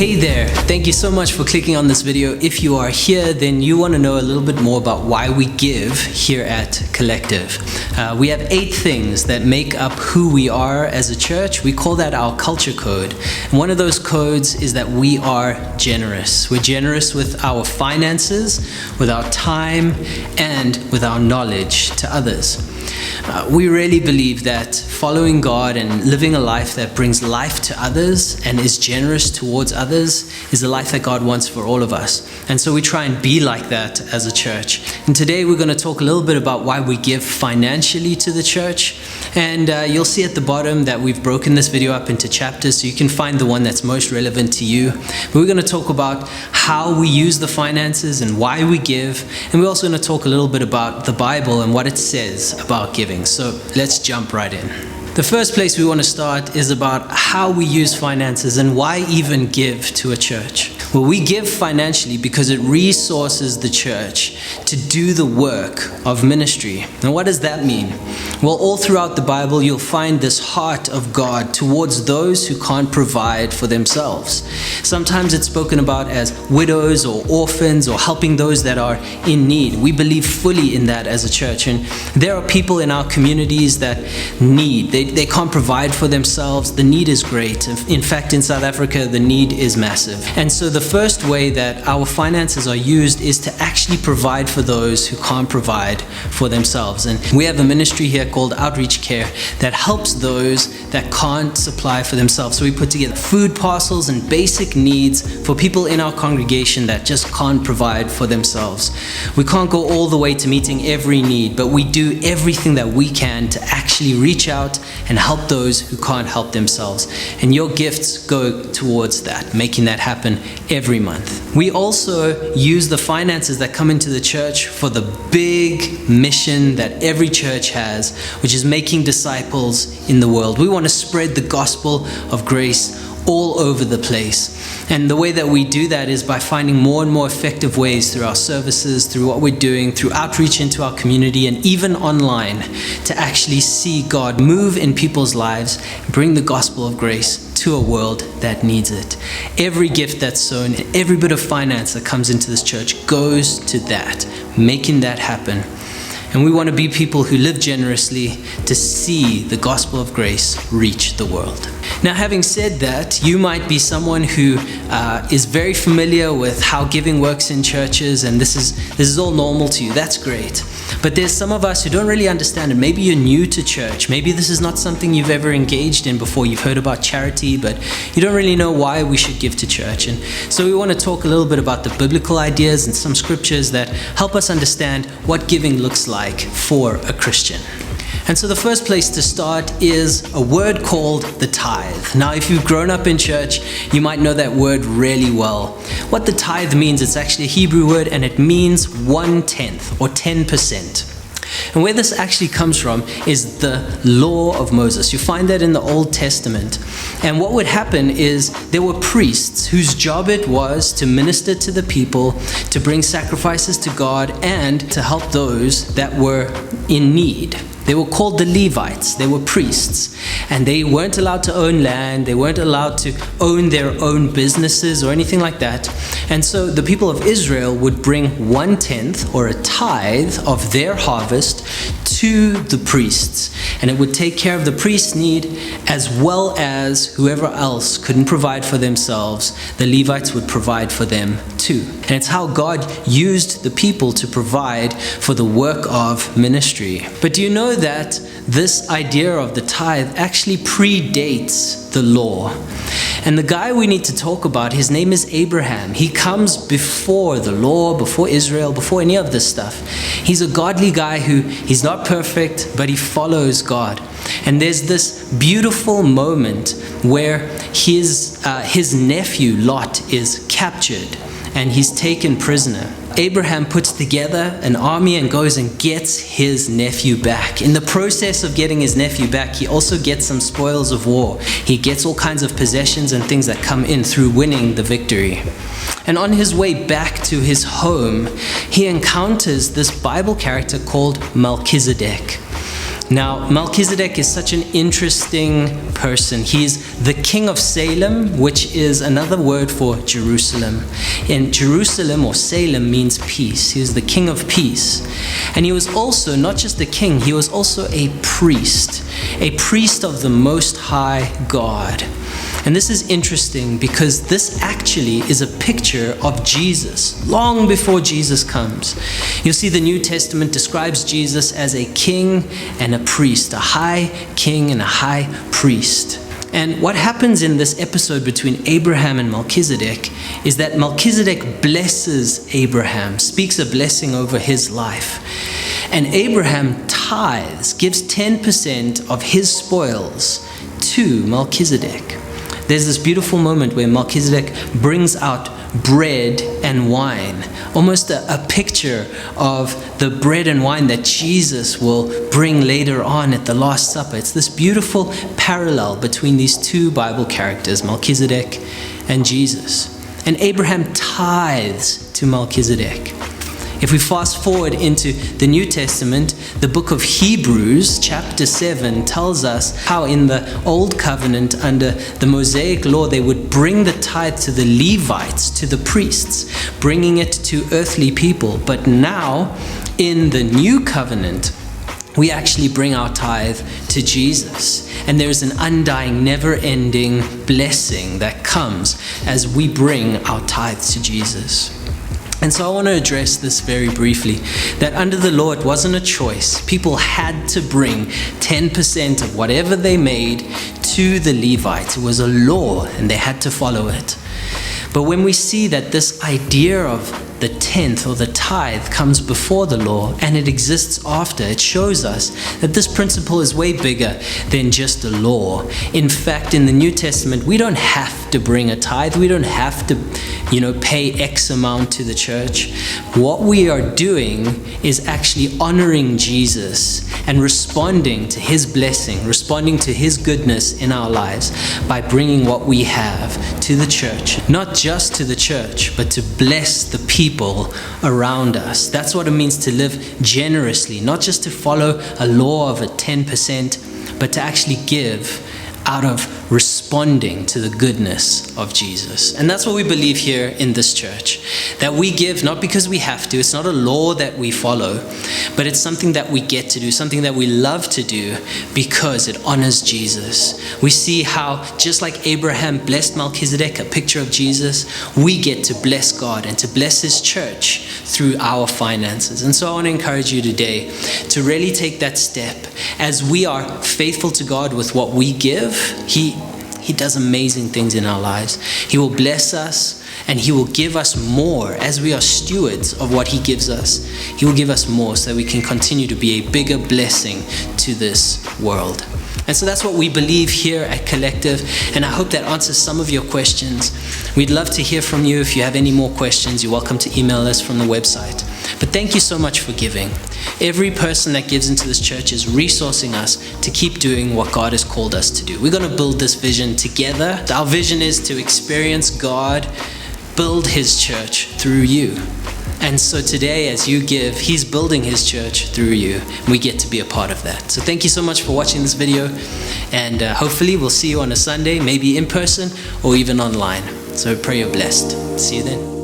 Hey there, thank you so much for clicking on this video. If you are here, then you want to know a little bit more about why we give here at Collective. We have 8 things that make up who we are as a church. We call that our culture code. And one of those codes is that we are generous. We're generous with our finances, with our time, and with our knowledge to others. We really believe that following God and living a life that brings life to others and is generous towards others is the life that God wants for all of us. And so we try and be like that as a church. And today we're going to talk a little bit about why we give financially to the church. And you'll see at the bottom that we've broken this video up into chapters so you can find the one that's most relevant to you. But we're going to talk about how we use the finances and why we give. And we're also going to talk a little bit about the Bible and what it says about giving. So let's jump right in. The first place we want to start is about how we use finances and why even give to a church. Well, we give financially because it resources the church to do the work of ministry. And what does that mean? Well, all throughout the Bible, you'll find this heart of God towards those who can't provide for themselves. Sometimes it's spoken about as widows or orphans or helping those that are in need. We believe fully in that as a church. And there are people in our communities that need. They can't provide for themselves. The need is great. In fact, in South Africa, the need is massive. And so the first way that our finances are used is to actually provide for those who can't provide for themselves. And we have a ministry here called Outreach Care that helps those that can't supply for themselves. So we put together food parcels and basic needs for people in our congregation that just can't provide for themselves. We can't go all the way to meeting every need, but we do everything that we can to actually reach out and help those who can't help themselves. And your gifts go towards that, making that happen every month. We also use the finances that come into the church for the big mission that every church has, which is making disciples in the world. We want to spread the gospel of grace all over the place. And the way that we do that is by finding more and more effective ways through our services, through what we're doing, through outreach into our community, and even online to actually see God move in people's lives, bring the gospel of grace to a world that needs it. Every gift that's sown, every bit of finance that comes into this church goes to that, making that happen. And we want to be people who live generously to see the gospel of grace reach the world. Now, having said that, you might be someone who is very familiar with how giving works in churches, and this is all normal to you. That's great. But there's some of us who don't really understand it. Maybe you're new to church. Maybe this is not something you've ever engaged in before. You've heard about charity, but you don't really know why we should give to church. And so we want to talk a little bit about the biblical ideas and some scriptures that help us understand what giving looks like for a Christian. And so the first place to start is a word called the tithe. Now, if you've grown up in church, you might know that word really well. What the tithe means, it's actually a Hebrew word, and it means 1/10 or 10%. And where this actually comes from is the law of Moses. You find that in the Old Testament. And what would happen is there were priests whose job it was to minister to the people, to bring sacrifices to God, and to help those that were in need. They were called the Levites. They were priests. And they weren't allowed to own land. They weren't allowed to own their own businesses or anything like that. And so the people of Israel would bring 1/10 or a tithe of their harvest to the priests. And it would take care of the priest's need as well as whoever else couldn't provide for themselves. The Levites would provide for them too. And it's how God used the people to provide for the work of ministry. But do you know that this idea of the tithe actually predates the law? And the guy we need to talk about, his name is Abraham. He comes before the law, before Israel, before any of this stuff. He's a godly guy he's not perfect, but he follows God. And there's this beautiful moment where his nephew Lot is captured and he's taken prisoner. Abraham puts together an army and goes and gets his nephew back. In the process of getting his nephew back, he also gets some spoils of war. He gets all kinds of possessions and things that come in through winning the victory. And on his way back to his home, he encounters this Bible character called Melchizedek. Now, Melchizedek is such an interesting person. He's the king of Salem, which is another word for Jerusalem. And Jerusalem or Salem means peace. He was the king of peace. And he was also not just a king, he was also a priest of the Most High God. And this is interesting because this actually is a picture of Jesus, long before Jesus comes. You'll see the New Testament describes Jesus as a king and a priest, a high king and a high priest. And what happens in this episode between Abraham and Melchizedek is that Melchizedek blesses Abraham, speaks a blessing over his life. And Abraham tithes, gives 10% of his spoils to Melchizedek. There's this beautiful moment where Melchizedek brings out bread and wine, almost a picture of the bread and wine that Jesus will bring later on at the Last Supper. It's this beautiful parallel between these two Bible characters, Melchizedek and Jesus. And Abraham tithes to Melchizedek. If we fast forward into the New Testament, the book of Hebrews, chapter 7, tells us how in the Old Covenant, under the Mosaic law, they would bring the tithe to the Levites, to the priests, bringing it to earthly people. But now, in the New Covenant, we actually bring our tithe to Jesus. And there's an undying, never-ending blessing that comes as we bring our tithes to Jesus. And so I want to address this very briefly, that under the law it wasn't a choice. People had to bring 10% of whatever they made to the Levites. It was a law and they had to follow it. But when we see that this idea of the tenth or the tithe comes before the law and it exists after, it shows us that this principle is way bigger than just a law. In fact, in the New Testament, we don't have to bring a tithe. We don't have to, pay X amount to the church. What we are doing is actually honoring Jesus and responding to his blessing, responding to his goodness in our lives by bringing what we have to the church. Not just to the church, but to bless the people around us. That's what it means to live generously, not just to follow a law of a 10%, but to actually give out of responding to the goodness of Jesus. And that's what we believe here in this church, that we give not because we have to. It's not a law that we follow, but it's something that we get to do, something that we love to do because it honors Jesus. We see how just like Abraham blessed Melchizedek, a picture of Jesus, we get to bless God and to bless his church through our finances. And so I want to encourage you today to really take that step. As we are faithful to God with what we give, He does amazing things in our lives. He will bless us and he will give us more as we are stewards of what he gives us. He will give us more so that we can continue to be a bigger blessing to this world. And so that's what we believe here at Collective, and I hope that answers some of your questions. We'd love to hear from you. If you have any more questions, you're welcome to email us from the website. But thank you so much for giving. Every person that gives into this church is resourcing us to keep doing what God has called us to do. We're going to build this vision together. Our vision is to experience God build his church through you. And so today, as you give, he's building his church through you. We get to be a part of that. So thank you so much for watching this video. And hopefully we'll see you on a Sunday, maybe in person or even online. So I pray you're blessed. See you then.